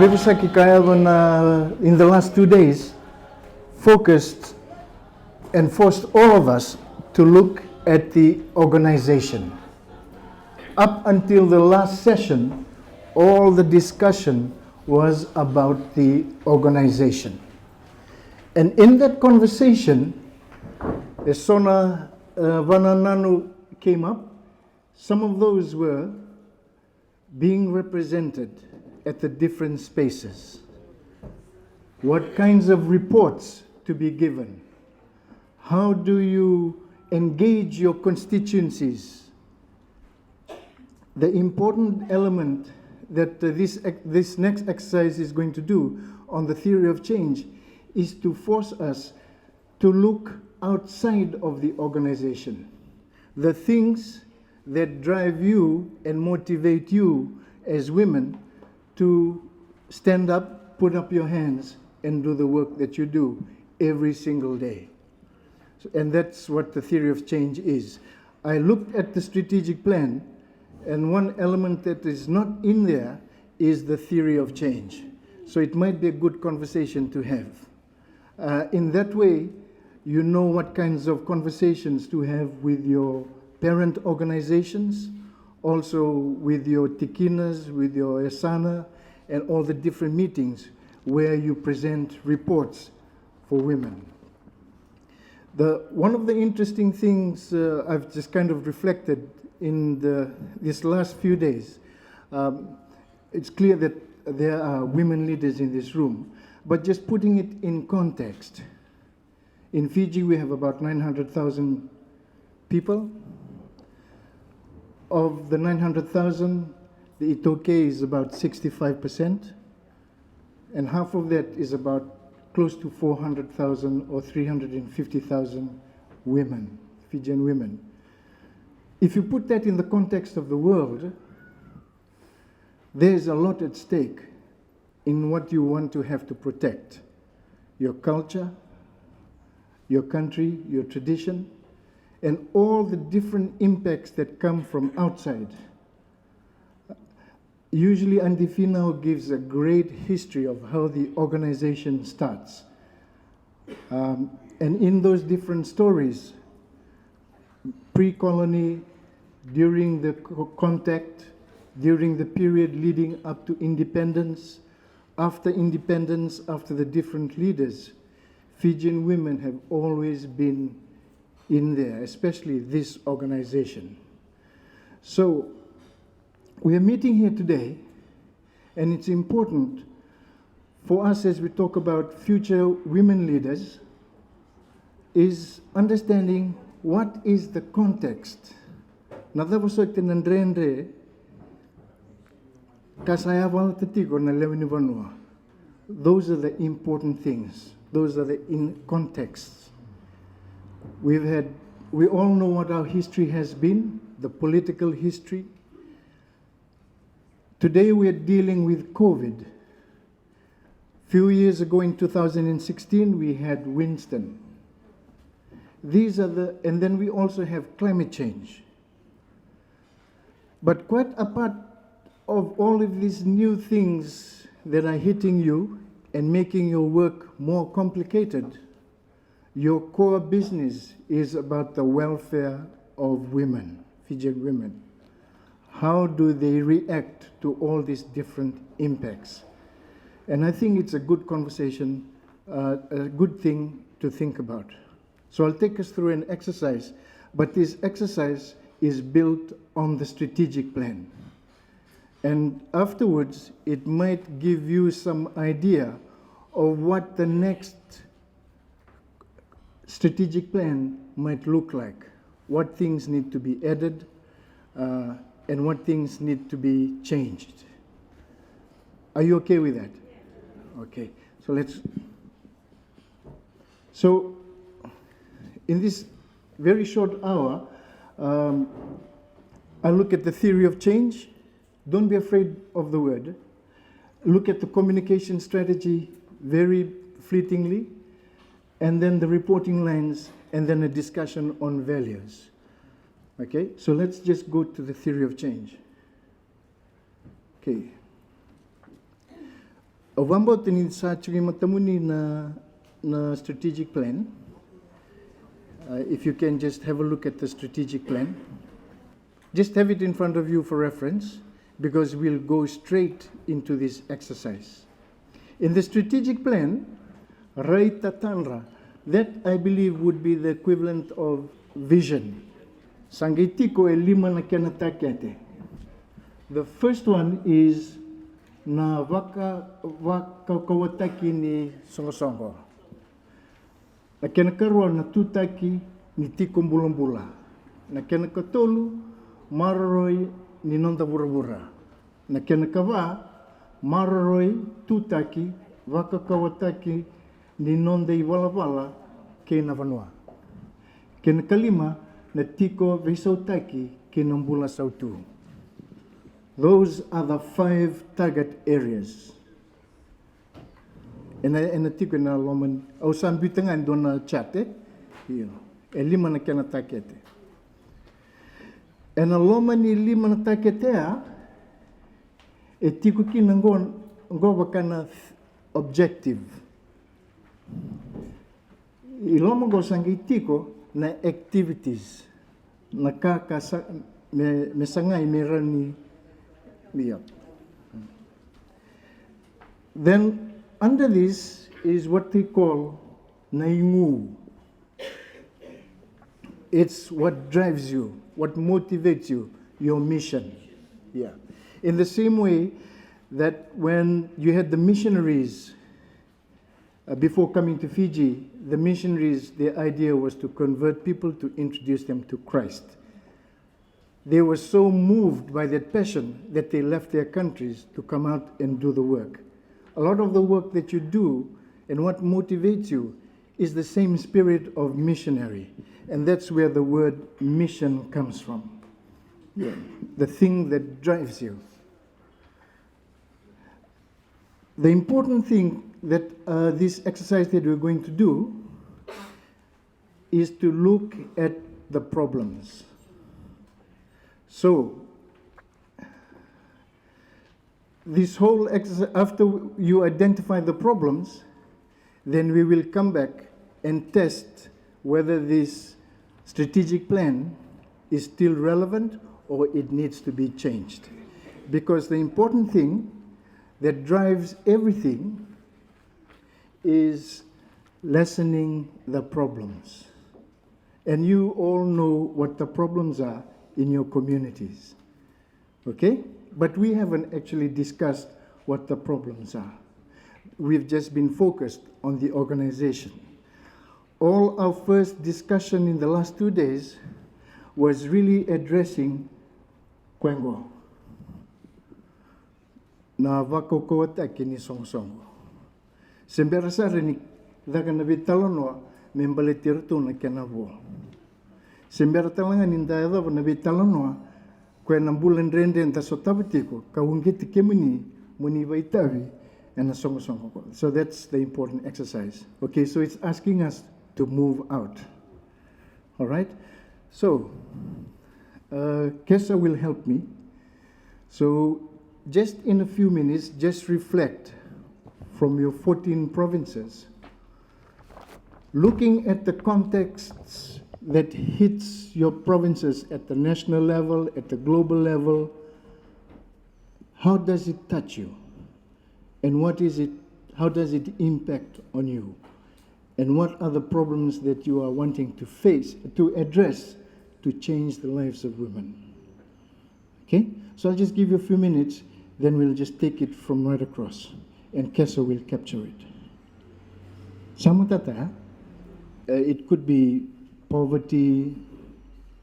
Vivusaki Kayavan, in the last 2 days, focused and forced all of us to look at the organization. Up until the last session, all the discussion was about the organization. And in that conversation, as Sona Vanananu came up, some of those were being represented at the different spaces. What kinds of reports to be given? How do you engage your constituencies? The important element that this next exercise is going to do on the theory of change is to force us to look outside of the organization. The things that drive you and motivate you as women to stand up, put up your hands, and do the work that you do every single day. And that's what the theory of change is. I looked at the strategic plan, and one element that is not in there is the theory of change. So it might be a good conversation to have. In that way, you know what kinds of conversations to have with your parent organizations, also with your tikinas, with your esana, and all the different meetings where you present reports for women. One of the interesting things I've just kind of reflected in these last few days, it's clear that there are women leaders in this room, but just putting it in context. In Fiji, we have about 900,000 people. Of the 900,000, the Taukei is about 65%, and half of that is about close to 400,000 or 350,000 women, Fijian women. If you put that in the context of the world, there's a lot at stake in what you want to have to protect. Your culture, your country, your tradition, and all the different impacts that come from outside. Usually Andifinao gives a great history of how the organization starts. And in those different stories, pre-colony, during the contact, during the period leading up to independence, after the different leaders, Fijian women have always been in there, especially this organization. So we are meeting here today, and it's important for us as we talk about future women leaders is understanding what is the context. Those are the important things. Those are the contexts. We all know what our history has been, the political history. Today we are dealing with COVID. Few years ago in 2016, we had Winston. And then we also have climate change. But quite apart of all of these new things that are hitting you and making your work more complicated, your core business is about the welfare of women, Fijian women. How do they react to all these different impacts? And I think it's a good conversation, a good thing to think about. So I'll take us through an exercise, but this exercise is built on the strategic plan. And afterwards, it might give you some idea of what the next strategic plan might look like, what things need to be added, and what things need to be changed. Are you okay with that? Okay, so in this very short hour, I'll look at the theory of change. Don't be afraid of the word. Look at the communication strategy very fleetingly, and then the reporting lines, and then a discussion on values. Okay, so let's just go to the theory of change. Okay. Wambo tini sa chungi matamuni na strategic plan. If you can just have a look at the strategic plan. Just have it in front of you for reference, because we'll go straight into this exercise. In the strategic plan, Rai Tatanra, that I believe would be the equivalent of vision. Sangitiko e lima na kenatakete. The first one is na wakawataki ni Soqosoqo. Na kenakarua na tutaki ni tiko mbula-mbula. Na kenakatolu mararoi ni nonda bura-bura. Na kenakawa mararoi tutaki wakakawataki ni nonda I wala-wala ke na vanua. Kenakalima na tiko vesautaki ke na mbula sautu. Those are the 5 target areas. And I tiko na loman au sambutangan dona chat e lima na kena takete. And a loman I lima na taketea e tiko ki na ngova kana objective. I loma go sangi tiko na activities na kaka me sangai me rani. Then under this is what they call naingu. It's what drives you, what motivates you, your mission. Yeah. In the same way that when you had the missionaries before coming to Fiji, the missionaries, their idea was to convert people, to introduce them to Christ. They were so moved by that passion that they left their countries to come out and do the work. A lot of the work that you do and what motivates you is the same spirit of missionary. And that's where the word mission comes from. Yeah. The thing that drives you. The important thing that this exercise that we're going to do is to look at the problems. So, this whole exercise, after you identify the problems, then we will come back and test whether this strategic plan is still relevant or it needs to be changed. Because the important thing that drives everything is lessening the problems. And you all know what the problems are in your communities, okay? But we haven't actually discussed what the problems are. We've just been focused on the organization. All our first discussion in the last 2 days was really addressing Kwengo. Na wakokowataki ni Soqosoqo. Semberasare ni daga na vitalonoa membale tirtu na kenavo. Sembera talanga ninda eda na vitalonoa kwe na bulan rende nta sotabitiko ka ungiti kemini muni vaitavi and a Soqosoqo. So that's the important exercise. Okay, so it's asking us to move out. All right? So, Kesa will help me. So, just in a few minutes, just reflect from your 14 provinces, looking at the contexts that hits your provinces at the national level, at the global level. How does it touch you? And how does it impact on you? And what are the problems that you are wanting to face, to address, to change the lives of women? Okay? So I'll just give you a few minutes, then we'll just take it from right across, and Kesa will capture it. Samutata, it could be poverty,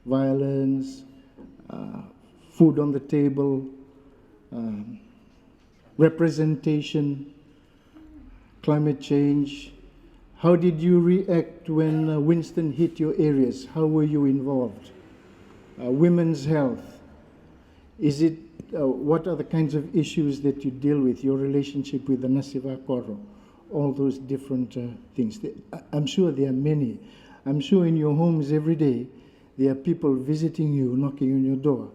violence, food on the table, representation, climate change. How did you react when Winston hit your areas? How were you involved? Women's health. What are the kinds of issues that you deal with? Your relationship with the Nasiva Koro, all those different things. I'm sure there are many. I'm sure in your homes every day, there are people visiting you, knocking on your door.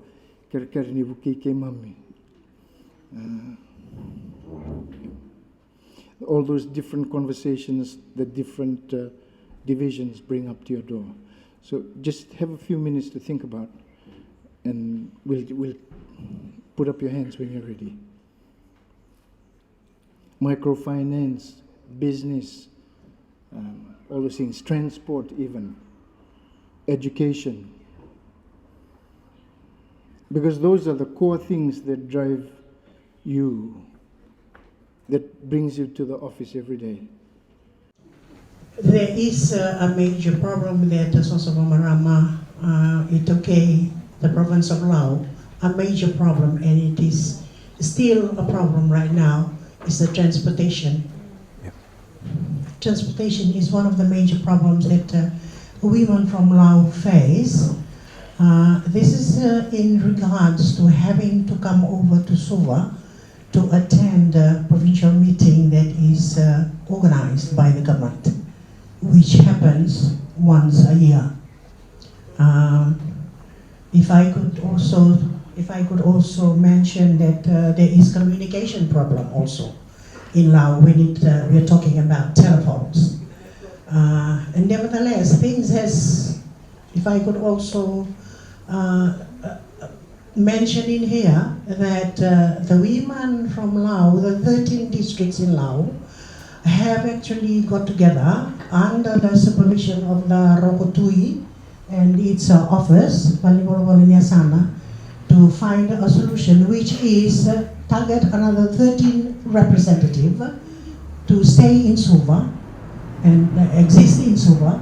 all those different conversations that different divisions bring up to your door. So just have a few minutes to think about, and we'll put up your hands when you're ready. Microfinance, business, all those things, transport even, education. Because those are the core things that drive you, that brings you to the office every day. There is a major problem that Soqosoqo Vakamarama-i-Taukei, the province of Laos, a major problem, and it is still a problem right now, is the transportation. Yep. Transportation is one of the major problems that women from Laos face. This is in regards to having to come over to Suva to attend a provincial meeting that is organized by the government, which happens once a year. If I could also mention that there is communication problem also in Laos when we're talking about telephones. And nevertheless, things has, if I could also mention in here that the women from Laos, the 13 districts in Laos, have actually got together under the supervision of the Rokotui and its office, to find a solution which is target another 13 representatives to stay in Suva and exist in Suva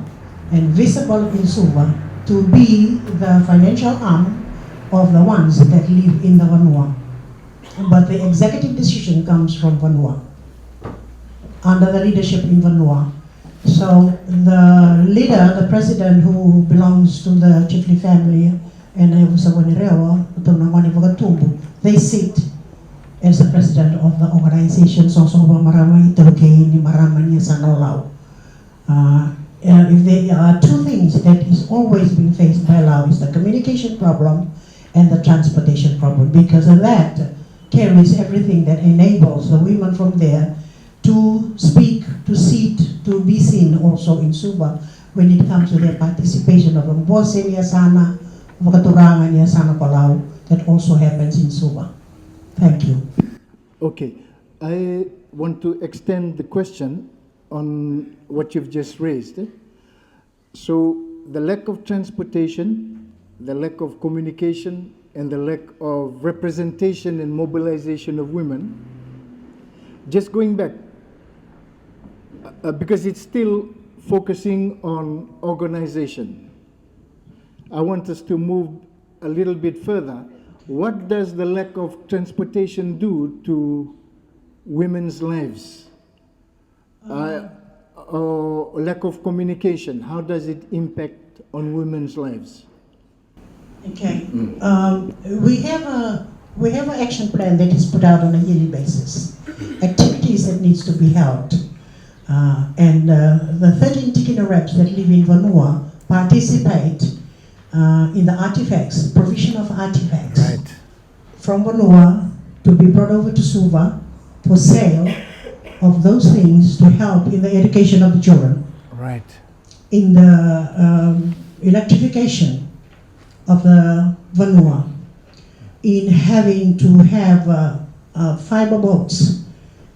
and visible in Suva to be the financial arm of the ones that live in the Vanua. But the executive decision comes from Vanua, under the leadership in Vanua. So the leader, the president who belongs to the Chifley family, and they sit as the president of the organization Soqosoqo Vakamarama-i-Taukei ni Maramani Sanolao. If there are two things that is always being faced by Laos, is the communication problem and the transportation problem, because of that carries everything that enables the women from there to speak, to sit, to be seen also in Suva when it comes to their participation of Mbose niya sana, Vakaturangan niya sana Palau, that also happens in Suva. Thank you. Okay, I want to extend the question on what you've just raised. So the lack of transportation, the lack of communication, and the lack of representation and mobilization of women, just going back, because it's still focusing on organization, I want us to move a little bit further. What does the lack of transportation do to women's lives? Or lack of communication, how does it impact on women's lives? Okay, we have an action plan that is put out on a yearly basis. Activities that needs to be held, and the 13 Tikino reps that live in Vanua participate in the artifacts, provision of artifacts from Vanua to be brought over to Suva for sale of those things to help in the education of the children. Right. In the electrification of the Vanua, in having to have fiber boats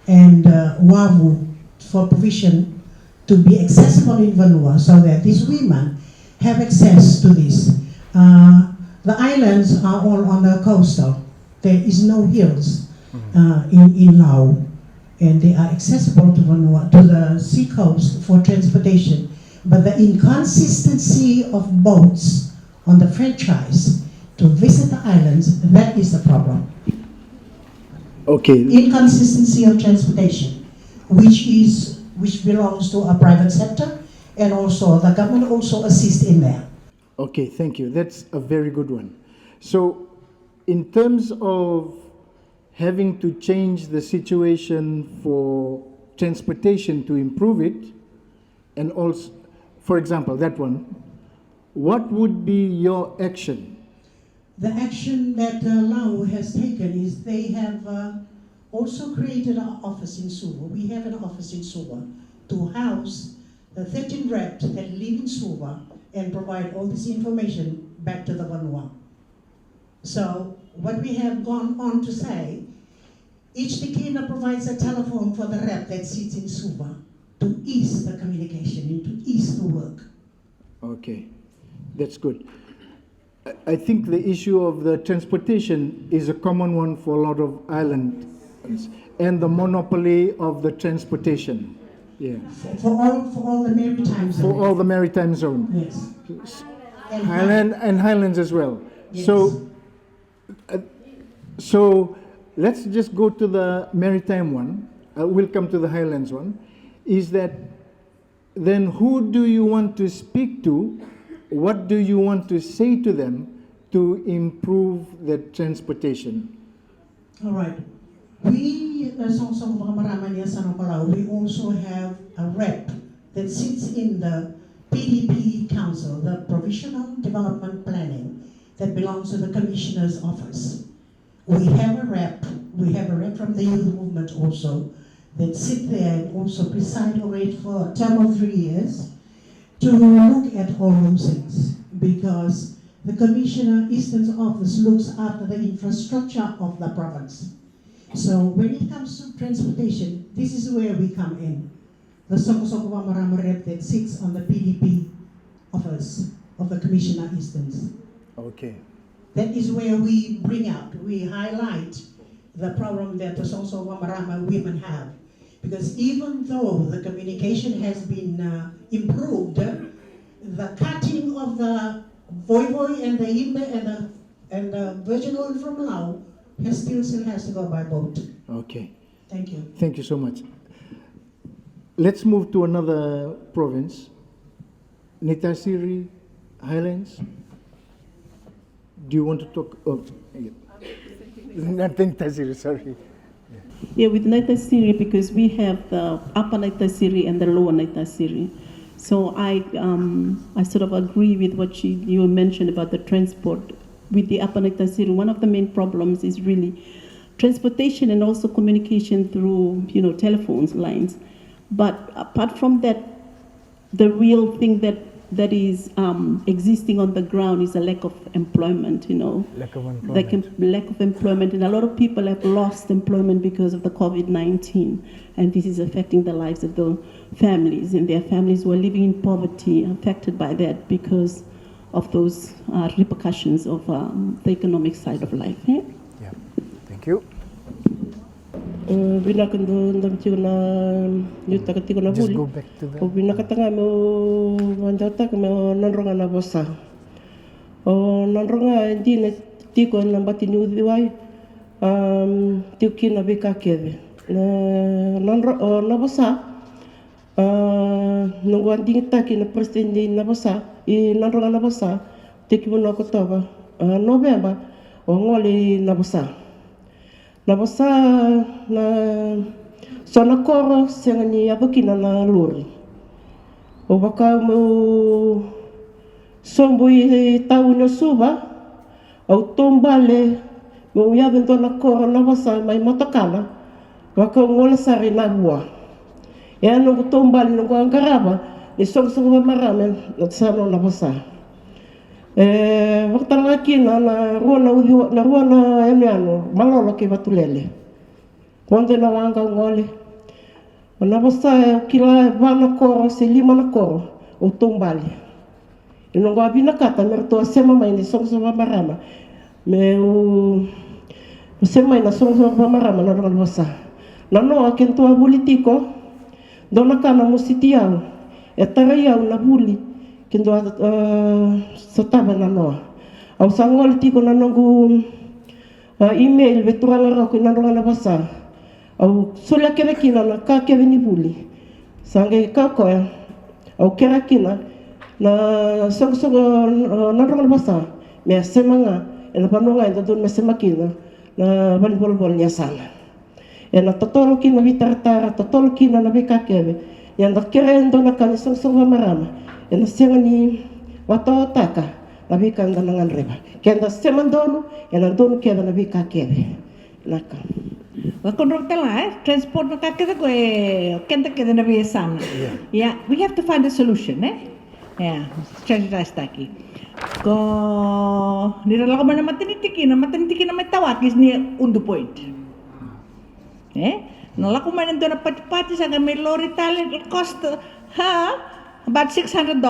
and wavu for provision to be accessible in Vanua, so that these women have access to this. The islands are all on the coastal. There is no hills in Laos, and they are accessible to Vanua, to the sea coast for transportation. But the inconsistency of boats on the franchise to visit the islands, that is the problem. Okay. Inconsistency of transportation, which belongs to a private sector, and also the government also assists in there. Okay, thank you. That's a very good one. So, in terms of having to change the situation for transportation to improve it, and also, for example, that one, what would be your action? The action that Laos has taken is they have also created an office in Suva. We have an office in Suva to house the 13 reps that live in Suva and provide all this information back to the Vanua. So what we have gone on to say, each Tikina provides a telephone for the rep that sits in Suva to ease the communication and to ease the work. Okay, that's good. I think the issue of the transportation is a common one for a lot of islands, and the monopoly of the transportation. Yeah. For all the maritime zone. For all the maritime zone. Yes. And Highlands as well. Yes. So let's just go to the maritime one. We'll come to the Highlands one. Is that then who do you want to speak to? What do you want to say to them to improve the transportation? All right. We, Soqosoqo Vakamarama-i-Taukei, we also have a rep that sits in the PDP Council, the Provisional Development Planning, that belongs to the Commissioner's Office. We have a rep from the youth movement also, that sit there and also preside over it for a term of 3 years to look at all those things, because the Commissioner Eastern's Office looks after the infrastructure of the province. So when it comes to transportation, this is where we come in. The Soqosoqo Vakamarama rep that sits on the PDP office of the Commissioner Easterns. Okay. That is where we bring out, we highlight the problem that the Soqosoqo Vakamarama women have. Because even though the communication has been improved, the cutting of the voivoi and the imbe and the virgin oil from Laos still has to go by boat. Okay. Thank you. Thank you so much. Let's move to another province. Nitasiri, Highlands. Do you want to talk? Oh, yeah. Not Nitasiri, sorry. Yeah, with Nitasiri, because we have the upper Nitasiri and the lower Nitasiri. So I sort of agree with what you mentioned about the transport. With the upper Nitasiri, one of the main problems is really transportation and also communication through, telephones, lines. But apart from that, the real thing that is existing on the ground is a lack of employment, Lack of employment. Lack of employment, and a lot of people have lost employment because of the COVID-19, and this is affecting the lives of the families, and their families who are living in poverty, affected by that because of those repercussions of the economic side of life. Yeah, thank you. Just go back to the... Binakatanga mo mandata mo nanronga na bosa. O nanronga hindi na tiko na batinu diwai tiki na bika keve. Na bosa nungu anding taki na presidente na bosa I nanronga na bosa tiki mo na Oktoba November o ngoli na bosa. Na bosa na sona koro senga ni abakina na lori. O baka mo sombo I tau na suba au tombale mo yaben to na koro na bosa mai motakala baka ngola sari na bua. E ano tombale no angkaraba ni Soqosoqo Vakamarama na sano na bosa. Waktu kina na rua na emiano malolo ke batulele. Quando na wanga ngole. Na bosa kila vana koro se lima na koro o tombali. Ino ngwa bina kata merto sema mai ni Soqosoqo Vakamarama. Me o sema na Soqosoqo Vakamarama na ronga bosa. Na no akento politiko dona kana musitiao. E taraiao na buli. Kendo sataba na noa. Au sangol tiko na nongu email veturanga rako na ronga na basa. Au sola kere kina na ka kere ni buli. Sange ka koe. Au kera kina na Soqosoqo na ronga na basa. Me semanga e na panonga ento don me semakina na bali bol nya sana. E na totolo kina vitartara totolo kina na beka kere. Ya na kere endo na kan Soqosoqo Vakamarama. E na senga ni watotaka na bika nganangan reba. Kenda semandono e na dono keda na bika kebe. Naka. Transport na kakita ko kenta kita na sana. Yeah, we have to find a solution, Yeah, strategize taki. Ko nilala ko man na matinitiki na may tawat is ni undo point. Nala ko man nando na pati sa may lorry talent, it cost her about $600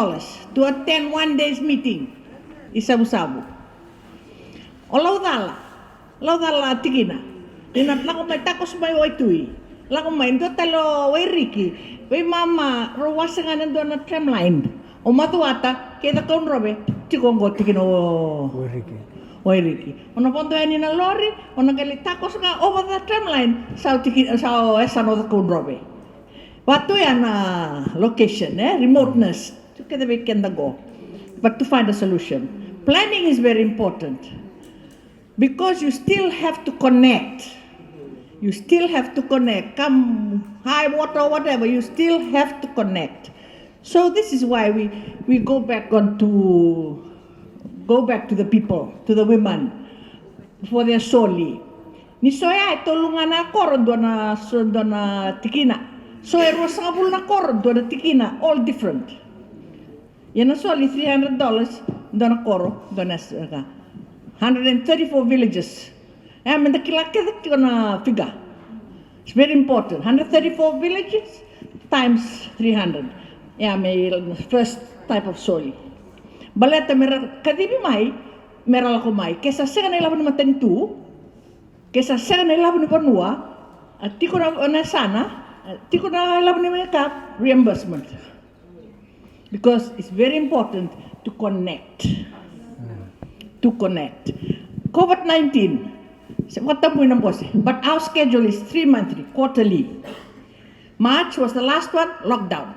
to attend 1 day's meeting. Isabu-sabu. Olaw dala tikina. Dinat lako may takos may oitui. Lako may ndo talo way Ricky. Way mama rawasa nga nando na tramline. O matuata kita kon robe tikongo tikino way Ricky. Ono pondo ani na lorry, ono gali takos nga over the tramline sa tikino sa esano the kon robe. Watu yan location, remoteness. Kita weekend go. But to find a solution. Planning is very important. Because you still have to connect. You still have to connect. Come high water, whatever, you still have to connect. So this is why we go back to the people, to the women, for their soli. Ni soya tulungan ako doon na tikina. Soya rosabul na koron doon na tikina, all different. Yan na soli $300 doon na koro, doon na 134 villages. And the kilakit na figure. It's very important. 134 villages times 300. Yeah, may first type of soil. Baleta mera kadibi mai mera lako mai. Kesa sega na ilaban naman tu. Kesa sega na ilaban ni Banua. At tiko na sana. Tiko na ilaban ni mga reimbursement. Because it's very important to connect. To connect. COVID-19. But our schedule is 3 monthly, quarterly. March was the last one, lockdown.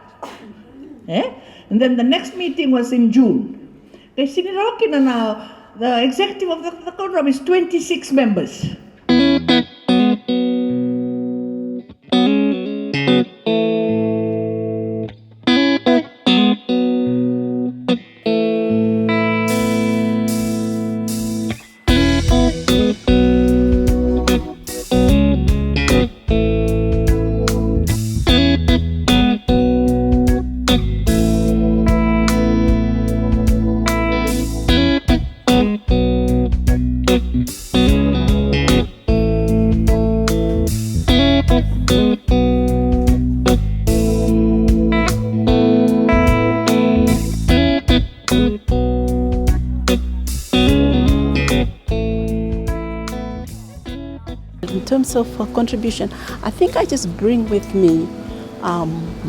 And then the next meeting was in June. The executive of the program is 26 members. In terms of contribution, I think I just bring with me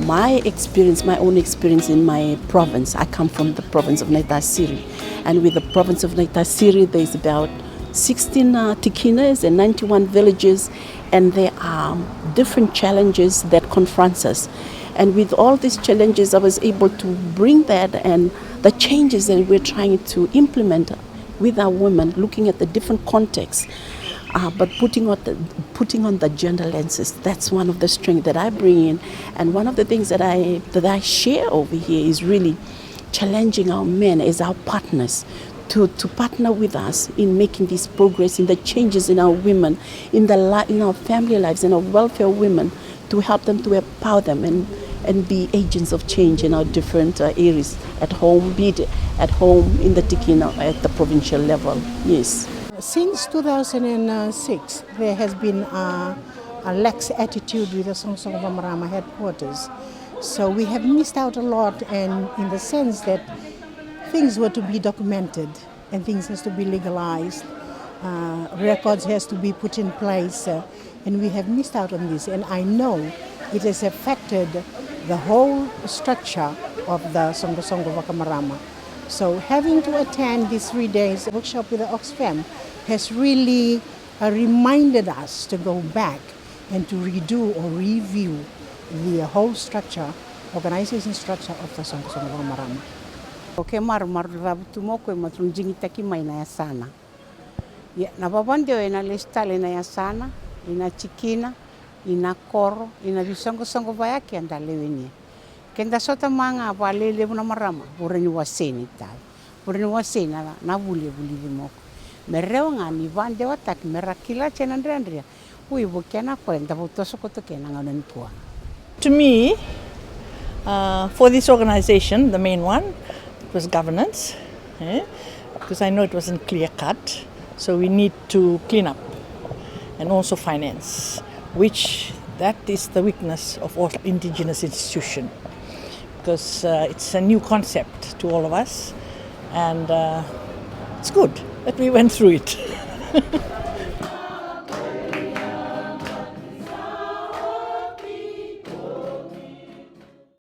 my experience, my own experience in my province. I come from the province of Naitasiri, and with the province of Naitasiri, there's about 16 tikinas and 91 villages, and there are different challenges that confront us. And with all these challenges, I was able to bring that and the changes that we're trying to implement with our women, looking at the different contexts. But putting on the gender lenses, that's one of the strengths that I bring in. And one of the things that I share over here is really challenging our men as our partners to partner with us in making this progress, in the changes in our women, in our family lives, in our welfare of women, to help them, to empower them and be agents of change in our different areas, at home, be it at home, in the Tikina, at the provincial level. Yes. Since 2006, there has been a lax attitude with the Soqosoqo Vakamarama headquarters. So we have missed out a lot, and in the sense that things were to be documented and things has to be legalized, records has to be put in place, and we have missed out on this. And I know it has affected the whole structure of the Soqosoqo Vakamarama. So having to attend these 3 days workshop with the Oxfam has really reminded us to go back and to redo or review the whole structure, organization structure of the Soqosoqo Vakamarama. Okay, maru moko matrunjingi taki mai na sana. Ya na babande ina listale na sana, ina chikina, ina koro, ina Soqosoqo vayaki andaleweni. Kenda sota manga valele na marama, ureni waseni tal. Ureni waseni na vuli moko. Mereo ngani vande wataki merakila chenandria. ui bukena kwenda Soqosoqo kena nganen pua. To me, for this organization, the main one was governance, because I know it wasn't clear cut. So we need to clean up, and also finance, which that is the weakness of all indigenous institutions, because it's a new concept to all of us, and it's good that we went through it.